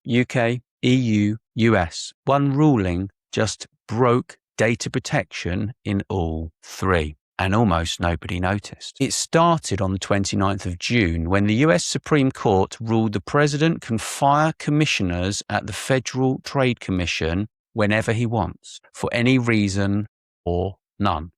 UK, EU, US. One ruling just broke data protection in all three, and almost nobody noticed. It started on the 29th of June when the US Supreme Court ruled the president can fire commissioners at the Federal Trade Commission whenever he wants, for any reason or none.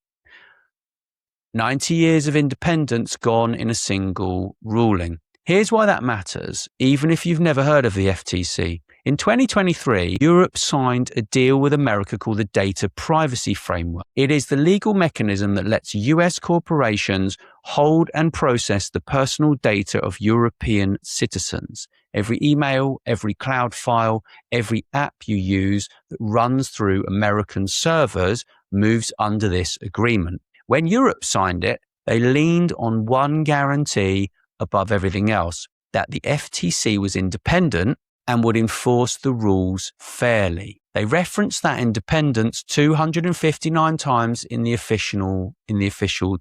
90 years of independence gone in a single ruling. Here's why that matters, even if you've never heard of the FTC. In 2023, Europe signed a deal with America called the Data Privacy Framework. It is the legal mechanism that lets US corporations hold and process the personal data of European citizens. Every email, every cloud file, every app you use that runs through American servers moves under this agreement. When Europe signed it, they leaned on one guarantee above everything else, that the FTC was independent and would enforce the rules fairly. They referenced that independence 259 times in the official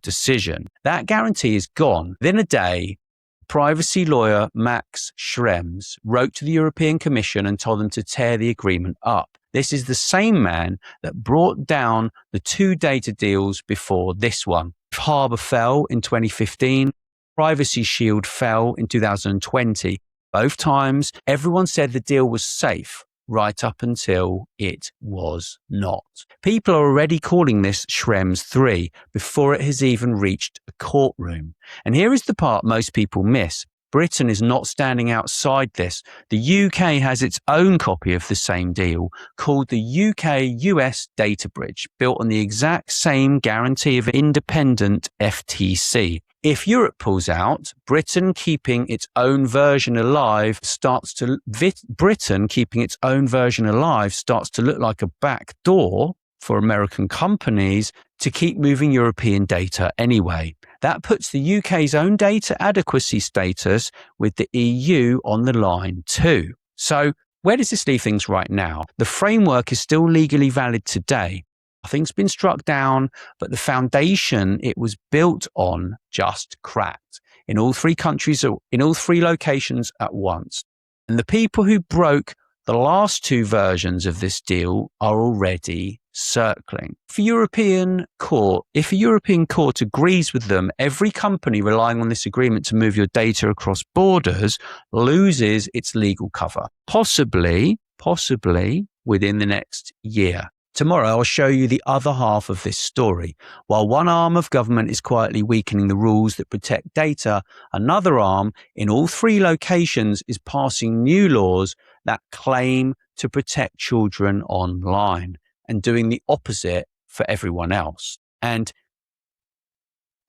decision. That guarantee is gone. Within a day, privacy lawyer Max Schrems wrote to the European Commission and told them to tear the agreement up. This is the same man that brought down the two data deals before this one. Harbor fell in 2015. Privacy Shield fell in 2020. Both times, everyone said the deal was safe, right up until it was not. People are already calling this Schrems 3 before it has even reached a courtroom. And here is the part most people miss. Britain is not standing outside this. The UK has its own copy of the same deal called the UK-US Data Bridge, built on the exact same guarantee of an independent FTC. If Europe pulls out, Britain keeping its own version alive starts to look like a back door for American companies to keep moving European data anyway. That puts the UK's own data adequacy status with the EU on the line too. So where does this leave things right now? The framework is still legally valid today. Nothing's been struck down, but the foundation it was built on just cracked in all three countries, in all three locations at once. And the people who broke the last two versions of this deal are already circling. If a European court agrees with them, every company relying on this agreement to move your data across borders loses its legal cover, possibly within the next year. Tomorrow, I'll show you the other half of this story. While one arm of government is quietly weakening the rules that protect data, another arm in all three locations is passing new laws that claim to protect children online and doing the opposite for everyone else. And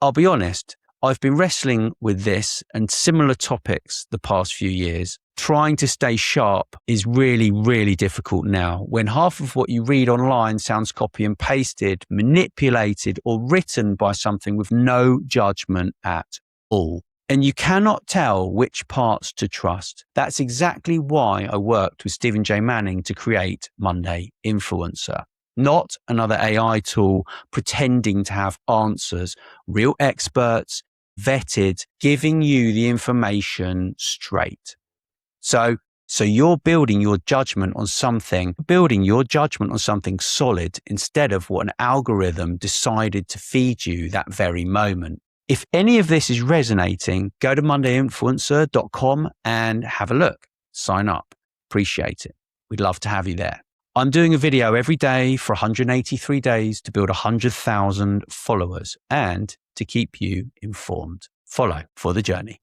I'll be honest, I've been wrestling with this and similar topics the past few years. Trying to stay sharp is really, really difficult now when half of what you read online sounds copy and pasted, manipulated, or written by something with no judgment at all. And you cannot tell which parts to trust. That's exactly why I worked with Stephen J. Manning to create Monday Influencer. Not another AI tool pretending to have answers. Real experts, vetted, giving you the information straight. So you're building your judgment on something solid instead of what an algorithm decided to feed you that very moment. If any of this is resonating, go to mondayinfluencer.com and have a look. Sign up. Appreciate it. We'd love to have you there. I'm doing a video every day for 183 days to build 100,000 followers and to keep you informed. Follow for the journey.